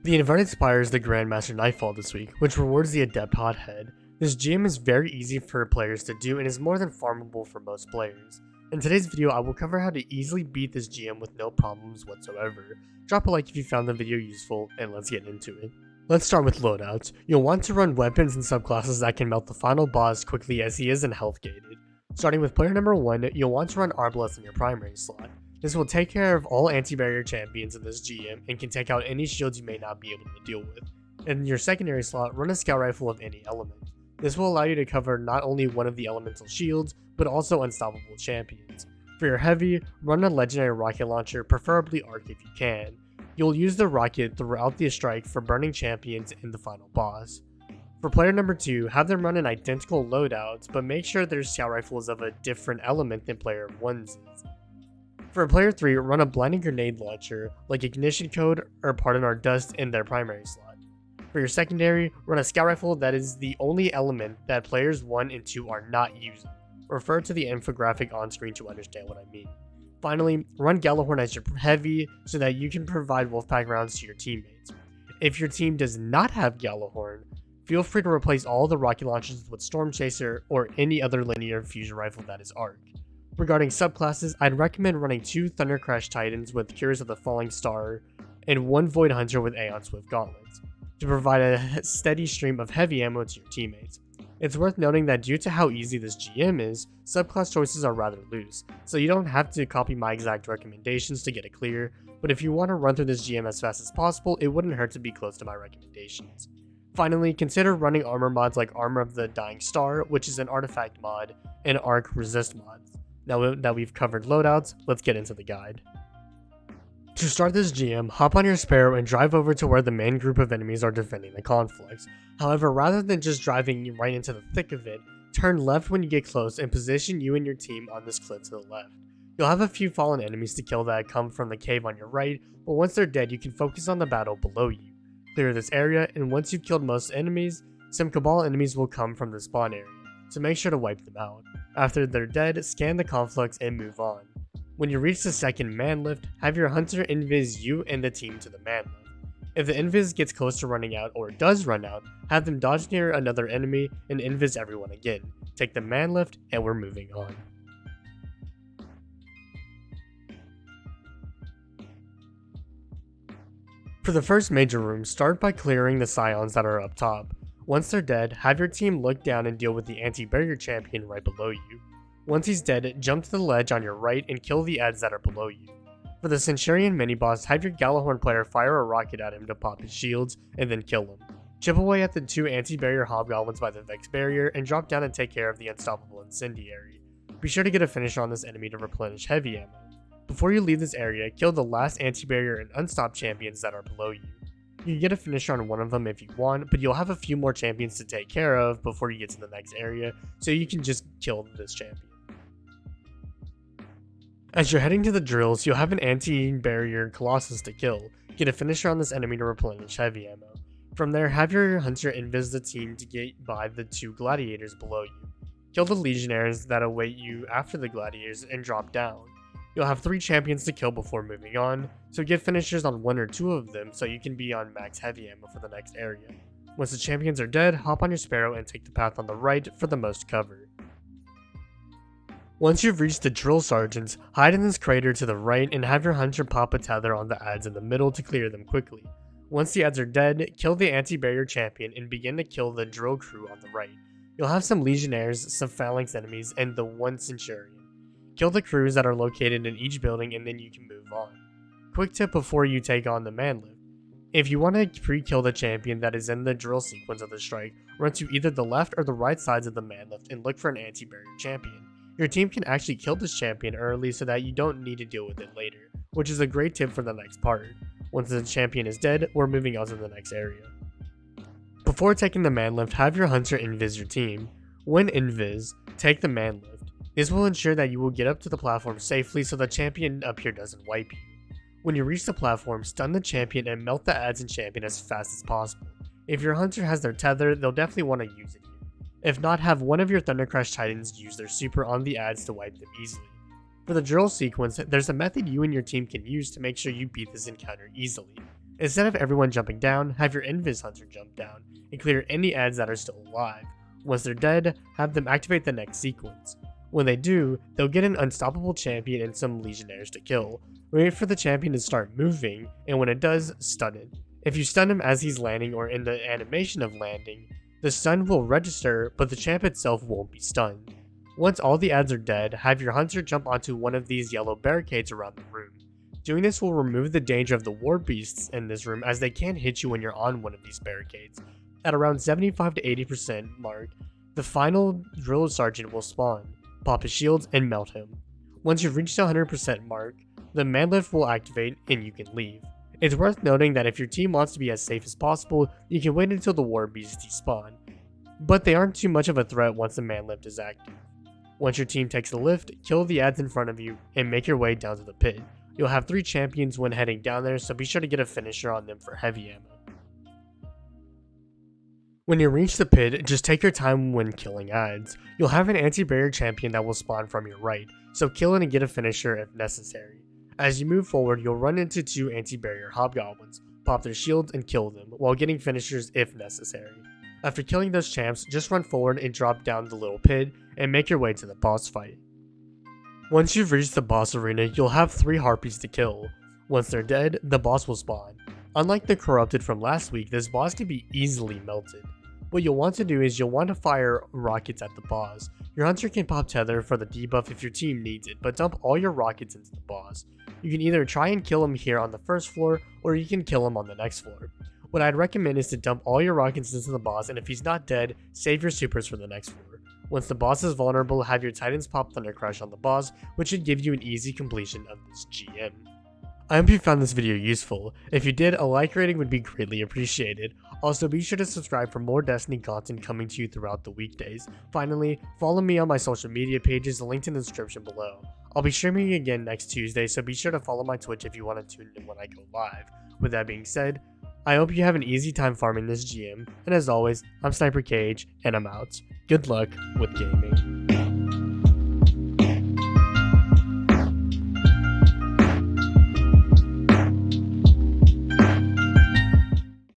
The inverted Spire is the Grandmaster Nightfall this week, which rewards the Adept Hothead. This GM is very easy for players to do and is more than farmable for most players. In today's video, I will cover how to easily beat this GM with no problems whatsoever. Drop a like if you found the video useful, and let's get into it. Let's start with loadouts. You'll want to run weapons and subclasses that can melt the final boss quickly as he isn't health gated. Starting with player number 1, you'll want to run Arbalest in your primary slot. This will take care of all anti-barrier champions in this GM and can take out any shields you may not be able to deal with. In your secondary slot, run a scout rifle of any element. This will allow you to cover not only one of the elemental shields, but also unstoppable champions. For your heavy, run a legendary rocket launcher, preferably arc if you can. You'll use the rocket throughout the strike for burning champions in the final boss. For player number 2, have them run an identical loadouts, but make sure their scout rifle is of a different element than player 1's is. For player 3, run a blinding grenade launcher, like Ignition Code or Pardon Our Dust in their primary slot. For your secondary, run a scout rifle that is the only element that players 1 and 2 are not using. Refer to the infographic on screen to understand what I mean. Finally, run Gjallarhorn as your heavy so that you can provide Wolfpack rounds to your teammates. If your team does not have Gjallarhorn, feel free to replace all the rocket launchers with Storm Chaser or any other linear fusion rifle that is arc. Regarding subclasses, I'd recommend running 2 ThunderCrash Titans with Cures of the Falling Star and 1 Void Hunter with Aeon Swift Gauntlets to provide a steady stream of heavy ammo to your teammates. It's worth noting that due to how easy this GM is, subclass choices are rather loose, so you don't have to copy my exact recommendations to get it clear, but if you want to run through this GM as fast as possible, it wouldn't hurt to be close to my recommendations. Finally, consider running armor mods like Armor of the Dying Star, which is an artifact mod, and Arc Resist mods. Now that we've covered loadouts, let's get into the guide. To start this GM, hop on your Sparrow and drive over to where the main group of enemies are defending the conflicts. However, rather than just driving right into the thick of it, turn left when you get close and position you and your team on this cliff to the left. You'll have a few fallen enemies to kill that come from the cave on your right, but once they're dead you can focus on the battle below you. Clear this area, and once you've killed most enemies, some Cabal enemies will come from the spawn area, so make sure to wipe them out. After they're dead, scan the conflicts and move on. When you reach the second man lift, have your hunter invis you and the team to the man lift. If the invis gets close to running out or does run out, have them dodge near another enemy and invis everyone again. Take the man lift and we're moving on. For the first major room, start by clearing the scions that are up top. Once they're dead, have your team look down and deal with the anti-barrier champion right below you. Once he's dead, jump to the ledge on your right and kill the adds that are below you. For the Centurion mini-boss, have your Gjallarhorn player fire a rocket at him to pop his shields, and then kill him. Chip away at the 2 anti-barrier hobgoblins by the Vex barrier, and drop down and take care of the unstoppable incendiary. Be sure to get a finisher on this enemy to replenish heavy ammo. Before you leave this area, kill the last anti-barrier and unstopped champions that are below you. You can get a finisher on one of them if you want, but you'll have a few more champions to take care of before you get to the next area, so you can just kill this champion. As you're heading to the drills, you'll have an anti-barrier Colossus to kill. Get a finisher on this enemy to replenish heavy ammo. From there, have your hunter invis the team to get by the 2 gladiators below you. Kill the legionnaires that await you after the gladiators and drop down. You'll have 3 champions to kill before moving on, so get finishers on 1 or 2 of them so you can be on max heavy ammo for the next area. Once the champions are dead, hop on your Sparrow and take the path on the right for the most cover. Once you've reached the drill sergeants, hide in this crater to the right and have your hunter pop a tether on the adds in the middle to clear them quickly. Once the adds are dead, kill the anti-barrier champion and begin to kill the drill crew on the right. You'll have some legionnaires, some phalanx enemies, and the 1 centurion. Kill the crews that are located in each building and then you can move on. Quick tip before you take on the man lift. If you want to pre-kill the champion that is in the drill sequence of the strike, run to either the left or the right sides of the man lift and look for an anti-barrier champion. Your team can actually kill this champion early so that you don't need to deal with it later, which is a great tip for the next part. Once the champion is dead, we're moving on to the next area. Before taking the man lift, have your hunter invis your team. When invis, take the man lift. This will ensure that you will get up to the platform safely so the champion up here doesn't wipe you. When you reach the platform, stun the champion and melt the adds and champion as fast as possible. If your hunter has their tether, they'll definitely want to use it here. If not, have one of your ThunderCrash Titans use their super on the adds to wipe them easily. For the drill sequence, there's a method you and your team can use to make sure you beat this encounter easily. Instead of everyone jumping down, have your Invis Hunter jump down and clear any adds that are still alive. Once they're dead, have them activate the next sequence. When they do, they'll get an unstoppable champion and some legionnaires to kill. Wait for the champion to start moving, and when it does, stun it. If you stun him as he's landing or in the animation of landing, the stun will register, but the champ itself won't be stunned. Once all the adds are dead, have your hunter jump onto one of these yellow barricades around the room. Doing this will remove the danger of the war beasts in this room, as they can't hit you when you're on one of these barricades. At around 75 to 80% mark, the final drill sergeant will spawn, pop his shields, and melt him. Once you've reached the 100% mark, the manlift will activate and you can leave. It's worth noting that if your team wants to be as safe as possible, you can wait until the war beasts despawn, but they aren't too much of a threat once the manlift is active. Once your team takes the lift, kill the adds in front of you and make your way down to the pit. You'll have 3 champions when heading down there, so be sure to get a finisher on them for heavy ammo. When you reach the pit, just take your time when killing adds. You'll have an anti-barrier champion that will spawn from your right, so kill it and get a finisher if necessary. As you move forward, you'll run into 2 anti-barrier hobgoblins, pop their shields and kill them, while getting finishers if necessary. After killing those champs, just run forward and drop down the little pit and make your way to the boss fight. Once you've reached the boss arena, you'll have 3 harpies to kill. Once they're dead, the boss will spawn. Unlike the corrupted from last week, this boss can be easily melted. What you'll want to do is you'll want to fire rockets at the boss. Your hunter can pop tether for the debuff if your team needs it, but dump all your rockets into the boss. You can either try and kill him here on the first floor, or you can kill him on the next floor. What I'd recommend is to dump all your rockets into the boss, and if he's not dead, save your supers for the next floor. Once the boss is vulnerable, have your titans pop Thunder Crush on the boss, which should give you an easy completion of this GM. I hope you found this video useful. If you did, a like rating would be greatly appreciated. Also, be sure to subscribe for more Destiny content coming to you throughout the weekdays. Finally, follow me on my social media pages, linked in the description below. I'll be streaming again next Tuesday, so be sure to follow my Twitch if you want to tune in when I go live. With that being said, I hope you have an easy time farming this GM, and as always, I'm SniperKH, and I'm out. Good luck with gaming.